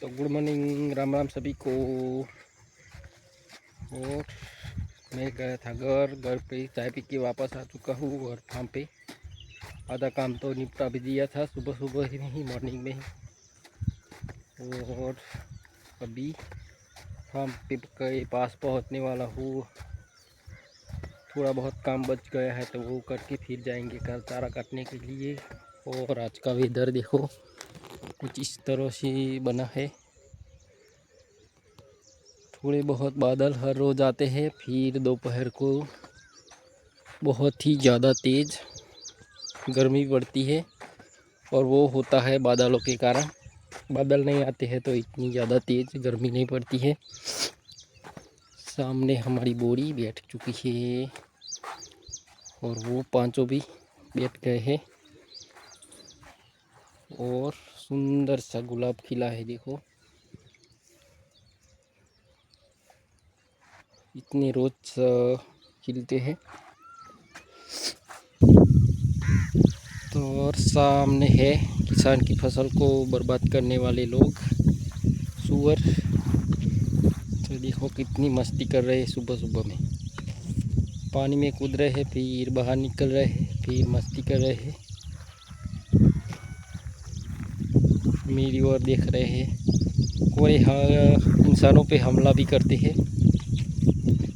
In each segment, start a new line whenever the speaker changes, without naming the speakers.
तो good morning, Ram Ram सभी को। और मैं गया था घर पे चाय पी के वापस आ चुका हूँ। और फार्म पे आधा काम तो निपटा भी दिया था सुबह सुबह ही मॉर्निंग में ही। और अभी फार्म पे के पास पहुँचने वाला हूँ। थोड़ा बहुत काम बच गया है तो वो करके फिर जाएंगे कल चारा काटने के लिए। और आज का वेदर देखो कुछ इस तरह से बना है। थोड़े बहुत बादल हर रोज़ आते हैं, फिर दोपहर को बहुत ही ज़्यादा तेज़ गर्मी पड़ती है। और वो होता है बादलों के कारण। बादल नहीं आते हैं तो इतनी ज़्यादा तेज़ गर्मी नहीं पड़ती है। सामने हमारी बोरी बैठ चुकी है और वो पांचों भी बैठ गए हैं। और सुंदर सा गुलाब खिला है, देखो इतने रोज खिलते हैं। तो और सामने है किसान की फसल को बर्बाद करने वाले लोग, सुअर। तो देखो कितनी मस्ती कर रहे हैं, सुबह सुबह में पानी में कूद रहे हैं, फिर बाहर निकल रहे हैं, फिर मस्ती कर रहे हैं, मेरी ओर देख रहे हैं। कोई इंसानों पे हमला भी करते हैं।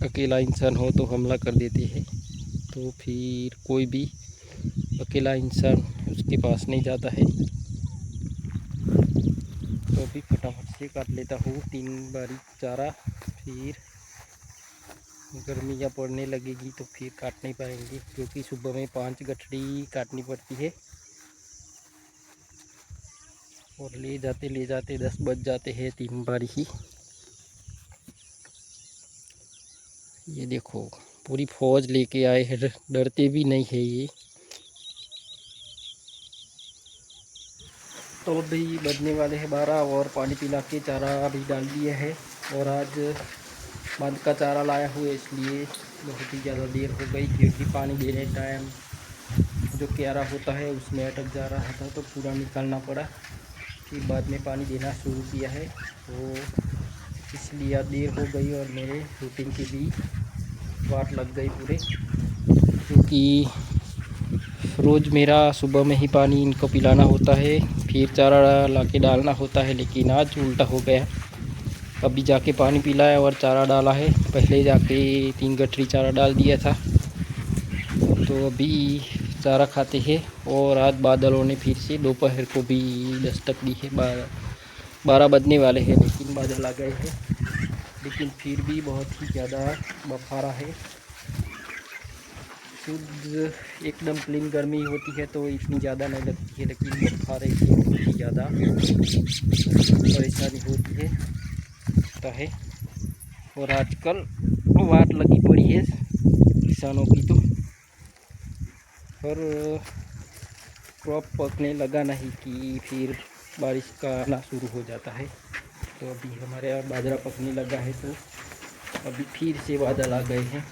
अकेला इंसान हो तो हमला कर देते हैं, तो फिर कोई भी अकेला इंसान उसके पास नहीं जाता है। तो अभी फटाफट से काट लेता हूँ 3 बारी चारा। फिर गर्मियाँ पड़ने लगेगी तो फिर काट नहीं पाएंगे, क्योंकि सुबह में 5 गठरी काटनी पड़ती है। और ले जाते 10 बज जाते हैं 3 बारी ही। ये देखो पूरी फौज लेके आए हैं, डरते भी नहीं है ये। तो अभी बजने वाले हैं 12 और पानी पिला के चारा भी डाल दिया है। और आज बांध का चारा लाया हुआ है, इसलिए बहुत ही ज़्यादा देर हो गई, क्योंकि पानी देने टाइम जो क्यारा होता है उसमें अटक जा रहा था तो पूरा निकालना पड़ा। फिर बाद में पानी देना शुरू किया है, तो इसलिए देर हो गई और मेरे रूटीन की भी वाट लग गई पूरे। क्योंकि रोज़ मेरा सुबह में ही पानी इनको पिलाना होता है, फिर चारा ला के डालना होता है, लेकिन आज उल्टा हो गया। अभी जाके पानी पिलाया और चारा डाला है, पहले जाके 3 गठरी चारा डाल दिया था। तो अभी चारा खाते हैं। और आज बादलों ने फिर से दोपहर को भी दस्तक दी है। 12 बजने वाले हैं लेकिन बादल आ गए हैं। लेकिन फिर भी बहुत ही ज़्यादा बफारा है। शुद्ध एकदम क्लीन गर्मी होती है तो इतनी ज़्यादा नहीं लगती है, लेकिन बफारे की बहुत ही ज़्यादा परेशानी होती है। और आजकल वाट लगी पड़ी है किसानों की। तो हर क्रॉप पकने लगा नहीं कि फिर बारिश का आना शुरू हो जाता है। तो अभी हमारे यहाँ बाजरा पकने लगा है, तो अभी फिर से बादल आ गए हैं।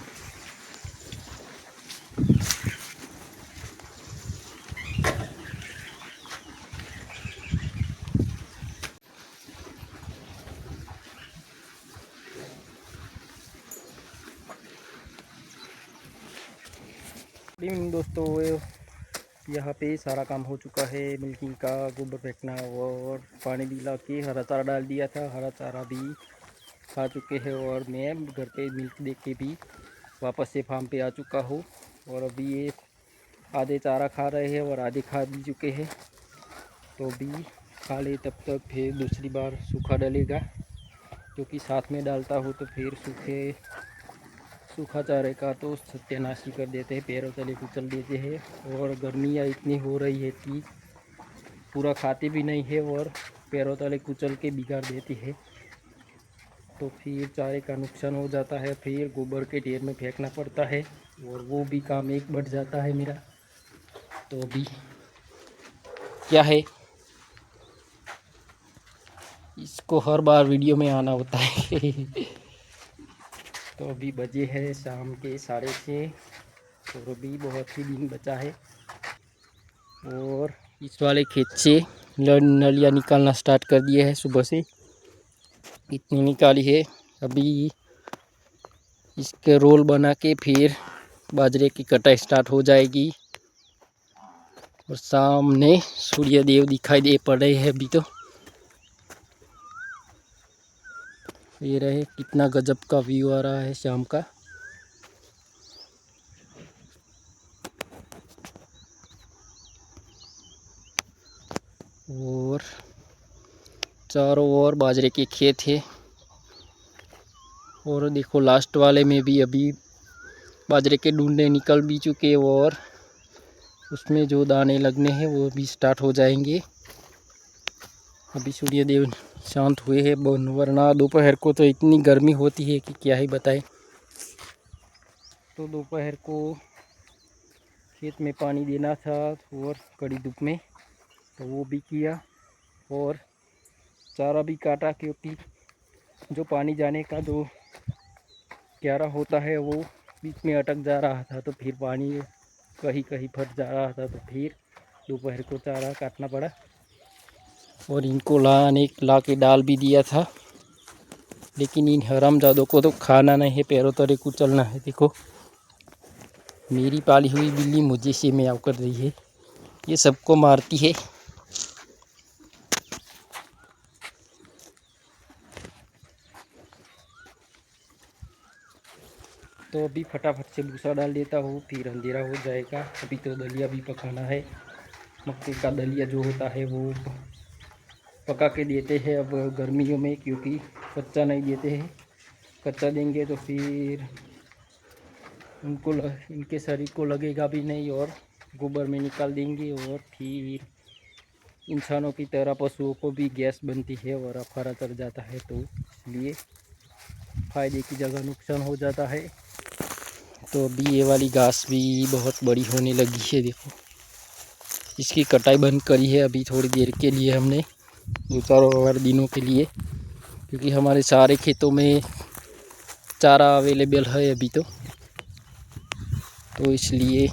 दोस्तों, यहाँ पे सारा काम हो चुका है। मिल्किंग का, गोबर फेंकना और पानी भी ला के हरा चारा डाल दिया था। हरा चारा भी खा चुके हैं और मैं घर पे मिल्क दे के भी वापस से फार्म पे आ चुका हूँ। और अभी ये आधे चारा खा रहे हैं और आधे खा भी चुके हैं। तो अभी खा ले, तब तक फिर दूसरी बार सूखा डलेगा, क्योंकि साथ में डालता हूँ तो फिर सूखा चारे का तो सत्यानाशी कर देते हैं, पैरों तले कुचल देते हैं। और गर्मियाँ इतनी हो रही है कि पूरा खाते भी नहीं है और पैरों तले कुचल के बिगाड़ देती है। तो फिर चारे का नुकसान हो जाता है, फिर गोबर के ढेर में फेंकना पड़ता है और वो भी काम एक बढ़ जाता है मेरा। तो अभी क्या है, इसको हर बार वीडियो में आना होता है। तो अभी बजे हैं शाम के 6:30 और अभी बहुत ही दिन बचा है। और इस वाले खेत से नलियाँ निकालना स्टार्ट कर दिए है। सुबह से इतनी निकाली है। अभी इसके रोल बना के फिर बाजरे की कटाई स्टार्ट हो जाएगी। और सामने सूर्य देव दिखाई दे पड़ रहे हैं अभी तो। ये रहे, कितना गजब का व्यू आ रहा है शाम का। और चारों ओर बाजरे के खेत है। और देखो लास्ट वाले में भी अभी बाजरे के डूंडे निकल भी चुके और उसमें जो दाने लगने हैं वो भी स्टार्ट हो जाएंगे। अभी सूर्य देव शांत हुए हैं, वरना दोपहर को तो इतनी गर्मी होती है कि क्या ही बताएं। तो दोपहर को खेत में पानी देना था और कड़ी धूप में, तो वो भी किया। और चारा भी काटा, क्योंकि जो पानी जाने का जो क्यारा होता है वो बीच में अटक जा रहा था, तो फिर पानी कहीं कहीं फट जा रहा था, तो फिर दोपहर को चारा काटना पड़ा। और इनको ला के डाल भी दिया था, लेकिन इन हरामजादों को तो खाना नहीं है, पैरों तले कुचलना है। देखो मेरी पाली हुई बिल्ली मुझे से म्याऊं कर रही है, ये सबको मारती है। तो अभी फटाफट से भूसा डाल देता हूँ, फिर अंधेरा हो जाएगा। अभी तो दलिया भी पकाना है। मक्के का दलिया जो होता है वो पका के देते हैं अब गर्मियों में, क्योंकि कच्चा नहीं देते हैं। कच्चा देंगे तो फिर इनके शरीर को लगेगा भी नहीं, और गोबर में निकाल देंगे, और फिर इंसानों की तरह पशुओं को भी गैस बनती है और अफारा चढ़ जाता है, तो इसलिए फ़ायदे की जगह नुकसान हो जाता है। तो अभी ये वाली घास भी बहुत बड़ी होने लगी है। देखो इसकी कटाई बंद करी है अभी थोड़ी देर के लिए हमने, 2-4 दिनों के लिए, क्योंकि हमारे सारे खेतों में चारा अवेलेबल है अभी तो इसलिए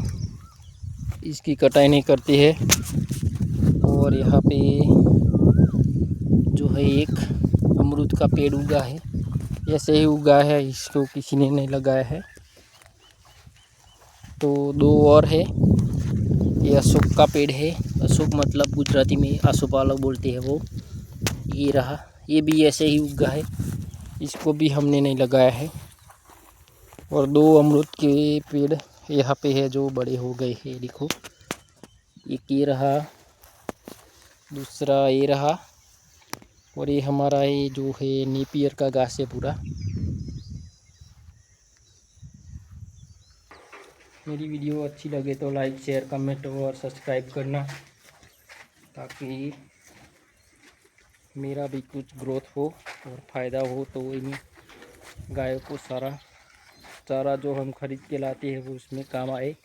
इसकी कटाई नहीं करते हैं। और यहाँ पे जो है एक अमरूद का पेड़ उगा है, ऐसे ही उगा है, इसको किसी ने नहीं लगाया है। तो 2 और है। ये अशोक का पेड़ है, अशोक मतलब गुजराती में आसोपालव बोलते हैं वो। ये रहा, ये भी ऐसे ही उगा है, इसको भी हमने नहीं लगाया है। और 2 अमरूद के पेड़ यहाँ पे है जो बड़े हो गए हैं। देखो एक ये रहा, दूसरा ये रहा, और ये हमारा ये जो है नेपियर का घास है पूरा। मेरी वीडियो अच्छी लगे तो लाइक शेयर कमेंट और सब्सक्राइब करना, ताकि मेरा भी कुछ ग्रोथ हो और फ़ायदा हो, तो इन गायों को सारा चारा जो हम खरीद के लाते हैं वो उसमें काम आए।